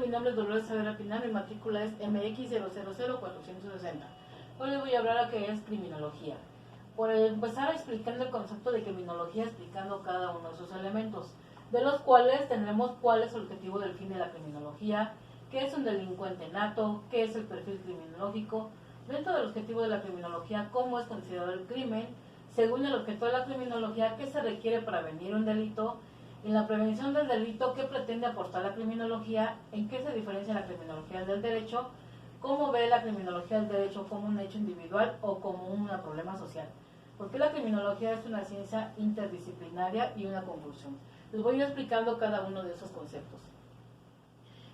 Mi nombre es Dolores Saavedra Pinal, mi matrícula es MX000460. Hoy les voy a hablar a qué es criminología. Por empezar explicando el concepto de criminología, explicando cada uno de sus elementos, de los cuales tendremos cuál es el objetivo del fin de la criminología, qué es un delincuente nato, qué es el perfil criminológico, dentro del objetivo de la criminología, cómo es considerado el crimen, según el objeto de la criminología, qué se requiere para prevenir un delito, en la prevención del delito, qué pretende aportar la criminología, en qué se diferencia la criminología del derecho, cómo ve la criminología del derecho como un hecho individual o como un problema social. Porque la criminología es una ciencia interdisciplinaria y una conjunción. Les voy a ir explicando cada uno de esos conceptos.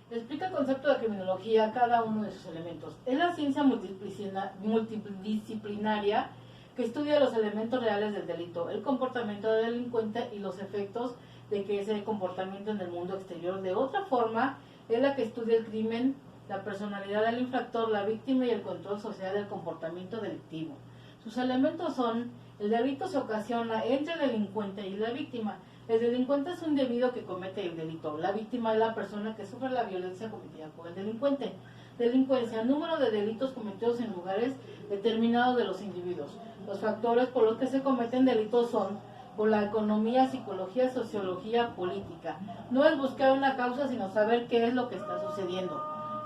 Explica el concepto de criminología, cada uno de sus elementos. Es la ciencia multidisciplinaria que estudia los elementos reales del delito, el comportamiento del delincuente y los efectos de que ese comportamiento en el mundo exterior. De otra forma, es la que estudia el crimen, la personalidad del infractor, la víctima y el control social del comportamiento delictivo. Sus elementos son: el delito se ocasiona entre el delincuente y la víctima. El delincuente es un individuo que comete el delito. La víctima es la persona que sufre la violencia cometida por el delincuente. Delincuencia: número de delitos cometidos en lugares determinados de los individuos. Los factores por los que se cometen delitos son por la economía, psicología, sociología, política. No es buscar una causa, sino saber qué es lo que está sucediendo.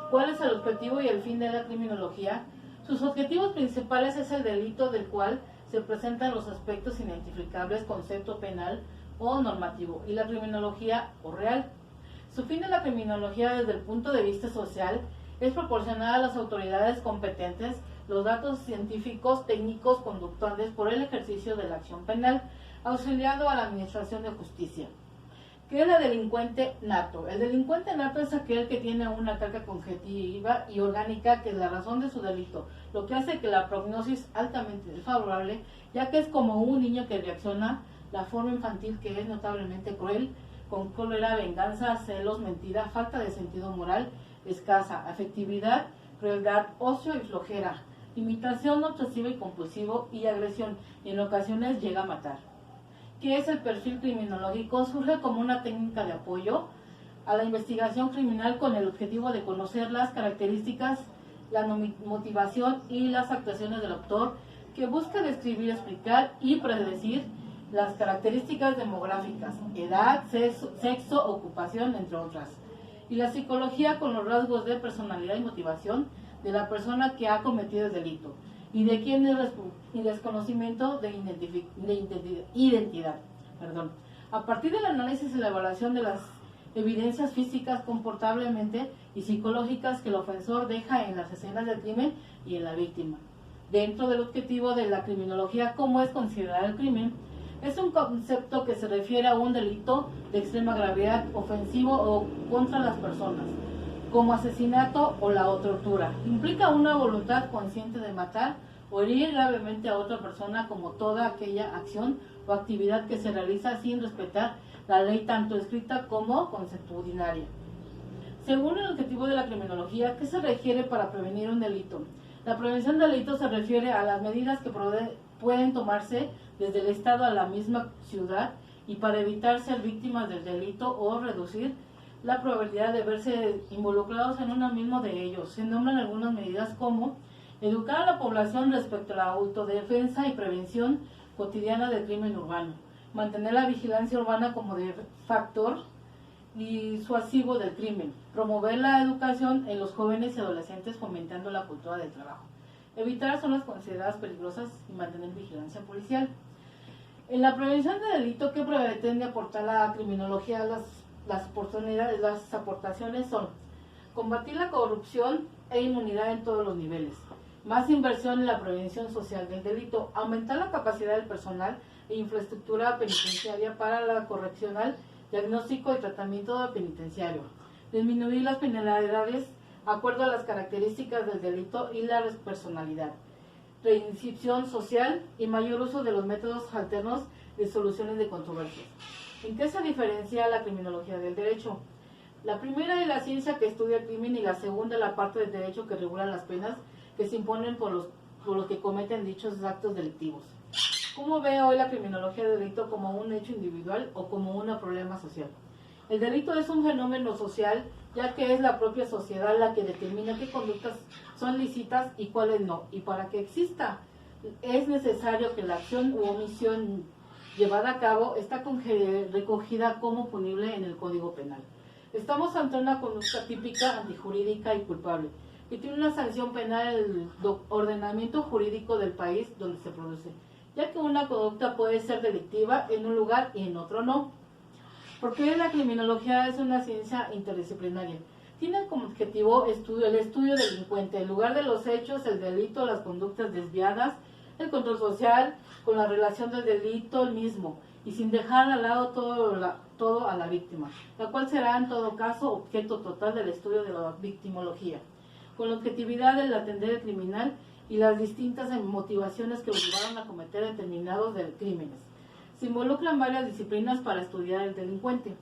¿Cuál es el objetivo y el fin de la criminología? Sus objetivos principales es el delito del cual se presentan los aspectos identificables, concepto penal o normativo, y la criminología o real. Su fin de la criminología desde el punto de vista social es proporcionar a las autoridades competentes los datos científicos, técnicos, conductuales por el ejercicio de la acción penal, auxiliando a la administración de justicia. ¿Qué es el delincuente nato? El delincuente nato es aquel que tiene una carga cognitiva y orgánica que es la razón de su delito, lo que hace que la prognosis altamente desfavorable, ya que es como un niño que reacciona, la forma infantil que es notablemente cruel, con cólera, venganza, celos, mentira, falta de sentido moral, escasa afectividad, crueldad, ocio y flojera, imitación obsesiva y compulsivo y agresión, y en ocasiones llega a matar. ¿Qué es el perfil criminológico? Surge como una técnica de apoyo a la investigación criminal con el objetivo de conocer las características, la motivación y las actuaciones del autor, que busca describir, explicar y predecir las características demográficas, edad, sexo, ocupación, entre otras. Y la psicología con los rasgos de personalidad y motivación de la persona que ha cometido el delito y de quién es y desconocimiento de identidad. A partir del análisis y la evaluación de las evidencias físicas, comportablemente y psicológicas que el ofensor deja en las escenas del crimen y en la víctima. Dentro del objetivo de la criminología, ¿cómo es considerar el crimen? Es un concepto que se refiere a un delito de extrema gravedad, ofensivo o contra las personas, como asesinato o la tortura. Implica una voluntad consciente de matar o herir gravemente a otra persona, como toda aquella acción o actividad que se realiza sin respetar la ley tanto escrita como consuetudinaria. Según el objetivo de la criminología, ¿qué se requiere para prevenir un delito? La prevención del delito se refiere a las medidas que pueden tomarse desde el Estado a la misma ciudad y para evitar ser víctimas del delito o reducir la probabilidad de verse involucrados en uno mismo de ellos. Se nombran algunas medidas como educar a la población respecto a la autodefensa y prevención cotidiana del crimen urbano, mantener la vigilancia urbana como factor disuasivo del crimen, promover la educación en los jóvenes y adolescentes fomentando la cultura del trabajo, evitar zonas consideradas peligrosas y mantener vigilancia policial. En la prevención del delito, ¿qué pretende aportar la criminología? Las aportaciones son: combatir la corrupción e inmunidad en todos los niveles, más inversión en la prevención social del delito, aumentar la capacidad del personal e infraestructura penitenciaria para la correccional, diagnóstico y tratamiento penitenciario, disminuir las penalidades de acuerdo a las características del delito y la personalidad, reinserción social y mayor uso de los métodos alternos de soluciones de controversias. ¿En qué se diferencia la criminología del derecho? La primera es la ciencia que estudia el crimen y la segunda la parte del derecho que regula las penas que se imponen por los que cometen dichos actos delictivos. ¿Cómo ve hoy la criminología del delito? ¿Como un hecho individual o como un problema social? El delito es un fenómeno social ya que es la propia sociedad la que determina qué conductas son lícitas y cuáles no. Y para que exista, es necesario que la acción u omisión llevada a cabo está recogida como punible en el Código Penal. Estamos ante una conducta típica, antijurídica y culpable, que tiene una sanción penal en el ordenamiento jurídico del país donde se produce, ya que una conducta puede ser delictiva en un lugar y en otro no. Porque la criminología es una ciencia interdisciplinaria. Tiene como objetivo el estudio delincuente, el lugar de los hechos, el delito, las conductas desviadas, el control social, con la relación del delito el mismo, y sin dejar al lado todo a la víctima, la cual será en todo caso objeto total del estudio de la victimología, con la objetividad del atender el criminal y las distintas motivaciones que lo llevaron a cometer determinados crímenes. Se involucran varias disciplinas para estudiar el delincuente.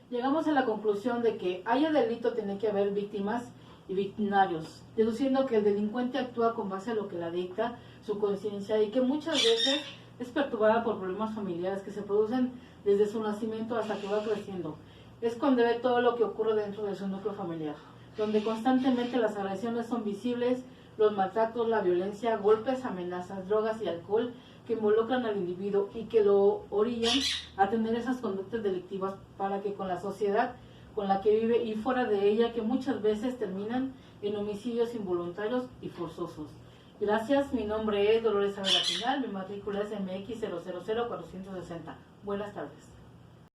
Llegamos a la conclusión de que haya delito tiene que haber víctimas y victimarios, deduciendo que el delincuente actúa con base a lo que la dicta su conciencia y que muchas veces es perturbada por problemas familiares que se producen desde su nacimiento hasta que va creciendo. Es cuando ve todo lo que ocurre dentro de su núcleo familiar, donde constantemente las agresiones son visibles, los maltratos, la violencia, golpes, amenazas, drogas y alcohol que involucran al individuo y que lo orillan a tener esas conductas delictivas para que con la sociedad con la que vive y fuera de ella, que muchas veces terminan en homicidios involuntarios y forzosos. Gracias, mi nombre es Dolores Ávila Pinal, mi matrícula es MX 000460. Buenas tardes.